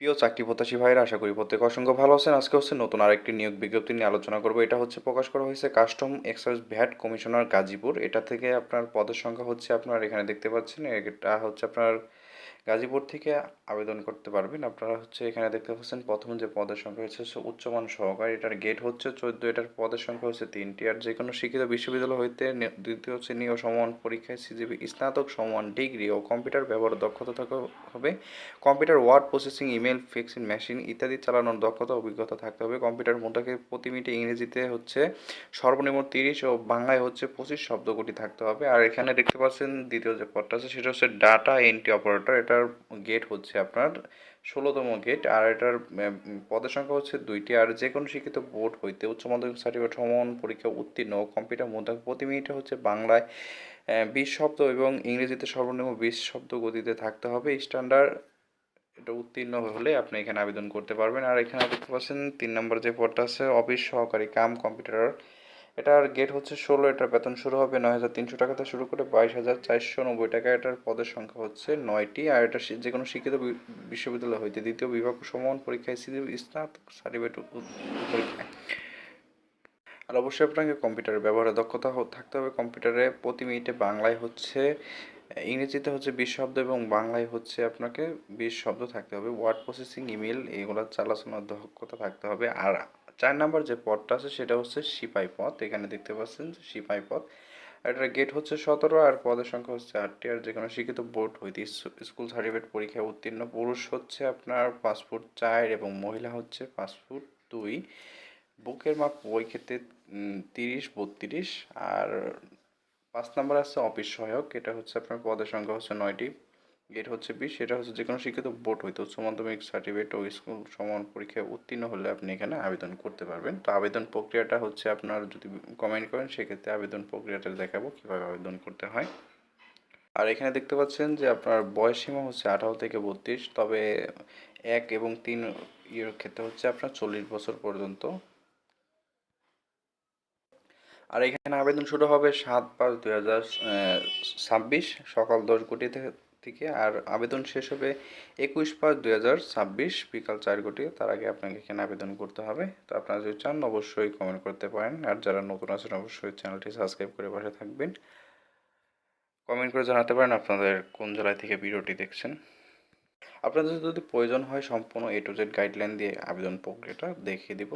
প্রিয় চাকরি প্রত্যাশী ভাইরা, আশা করি প্রত্যেকে অসংখ্য ভালো আছেন। আজকে হচ্ছে নতুন আরেকটি নিয়োগ বিজ্ঞপ্তি নিয়ে আলোচনা করব। এটা হচ্ছে প্রকাশ করা হয়েছে custom excise VAT commissioner Gazipur. এটা থেকে আপনার পদের সংখ্যা হচ্ছে আপনার এখানে দেখতে পাচ্ছেন, এটা হচ্ছে আপনার গাজীপুর থেকে আবেদন করতে পারবেন। আপনারা হচ্ছে এখানে দেখতে পাচ্ছেন প্রথম যে পদের সংখ্যা হচ্ছে উচ্চমান সহকারী, এটার গেট হচ্ছে 14, এটার পদের সংখ্যা হচ্ছে 3টি। আর যে কোনো শিক্ষিত বিশ্ববিদ্যালয় হইতে দ্বিতীয় শ্রেণী ও সমান পরীক্ষায় সিজিপি স্নাতক সমান ডিগ্রি ও কম্পিউটার ব্যবহারের দক্ষতা থাকা হবে। Computer word processing, email, faxing machine ইত্যাদি চালানোর দক্ষতা অভিজ্ঞতা থাকতে হবে। কম্পিউটার মোটাকে প্রতি মিনিটে ইংরেজিতে হচ্ছে সর্বনিম্ন 30 ও বাংলায় হচ্ছে 25 শব্দকটি থাকতে হবে। আর এখানে দেখতে পাচ্ছেন দ্বিতীয় যে পদটা আছে সেটা হচ্ছে ডাটা এন্ট্রি অপারেটর। এটার গেট হচ্ছে আপনার 16তম গেট। আর এটার পদের সংখ্যা হচ্ছে 2টি। আর যে কোনো শিক্ষিত বোর্ড হইতে উচ্চ মাধ্যমিক সার্টিফিকেট সমান পরীক্ষা উত্তীর্ণ ও কম্পিউটার মোটাকে প্রতি মিনিটে হচ্ছে বাংলায় 20 শব্দ এবং ইংরেজিতে সর্বনিম্ন 20 শব্দ গতিতে থাকতে হবে। স্ট্যান্ডার্ড এটা উত্তীর্ণ হলে আপনি এখানে আবেদন করতে পারবেন। আর এখানে দেখতে পাচ্ছেন 3 নম্বর যে পদটা আছে অফিস সহকারী কাম কম্পিউটার। এটার গেট হচ্ছে 16, এটার বেতন শুরু হবে 9,300 টাকা থেকে শুরু করে 22,490 টাকা। এটার পদের সংখ্যা হচ্ছে 9টি। আর এটা যে কোনো শিক্ষিত বিশ্ববিদ্যালয় হইতে দ্বিতীয় বিভাগ সমান পরীক্ষায় স্নাতক সার্টিফিকেট পরীক্ষায়। আর অবশ্যই আপনাকে কম্পিউটারের ব্যবহারের দক্ষতা থাকতে হবে। কম্পিউটারে প্রতি মিনিটে বাংলায় হচ্ছে ইংরেজিতে হচ্ছে 20 শব্দ এবং বাংলায় হচ্ছে আপনাকে 20 শব্দ থাকতে হবে। ওয়ার্ড প্রসেসিং, ইমেল এগুলো চালানোর দক্ষতা থাকতে হবে। আর 4 নাম্বার যে পদটা আছে সেটা হচ্ছে সিপাহী পদ। এখানে দেখতে পাচ্ছেন যে সিপাহী পদ। এটার গেট হচ্ছে 17 আর পদের সংখ্যা হচ্ছে 8টি। আর যে কোনো শিক্ষিত বোর্ড হইতে স্কুল সার্টিফিকেট পরীক্ষায় উত্তীর্ণ। পুরুষ হচ্ছে আপনার 5 ফুট 4 এবং মহিলা হচ্ছে 5 ফুট 2। বুকের মাপ ওই ক্ষেত্রে 30-32। আর 5 নাম্বার আছে অফিস সহায়ক। এটা হচ্ছে আপনার পদের সংখ্যা হচ্ছে 9টি। গেট হচ্ছে 20। এটা হচ্ছে যে কোনো শিক্ষিত বোর্ড হইতে উচ্চ মাধ্যমিক সার্টিফিকেট ও স্কুল সমান পরীক্ষায় উত্তীর্ণ হলে আপনি এখানে আবেদন করতে পারবেন। তো আবেদন প্রক্রিয়াটা হচ্ছে আপনার যদি কমেন্ট করেন সেক্ষেত্রে আবেদন প্রক্রিয়াটা দেখাবো কীভাবে আবেদন করতে হয়। আর এখানে দেখতে পাচ্ছেন যে আপনার বয়স সীমা হচ্ছে 18 থেকে 32, তবে 1 এবং 3 এর ক্ষেত্রে হচ্ছে আপনার 40 বছর পর্যন্ত। আর এখানে আবেদন শুরু হবে 7/5/2026 সকাল 10 থেকে। আর আবেদন শেষ হবে 21/5/2026 বিকাল 4 তার আগে আপনাকে এখানে আবেদন করতে হবে। তো আপনারা যদি চান অবশ্যই কমেন্ট করতে পারেন। আর যারা নতুন আছেন অবশ্যই চ্যানেলটি সাবস্ক্রাইব করে পাশে থাকবেন। কমেন্ট করে জানাতে পারেন আপনাদের কোন জেলা থেকে ভিডিওটি দেখছেন। আপনাদের যদি প্রয়োজন হয় সম্পূর্ণ A to Z গাইডলাইন দিয়ে আবেদন প্রক্রিয়াটা দেখিয়ে দিব।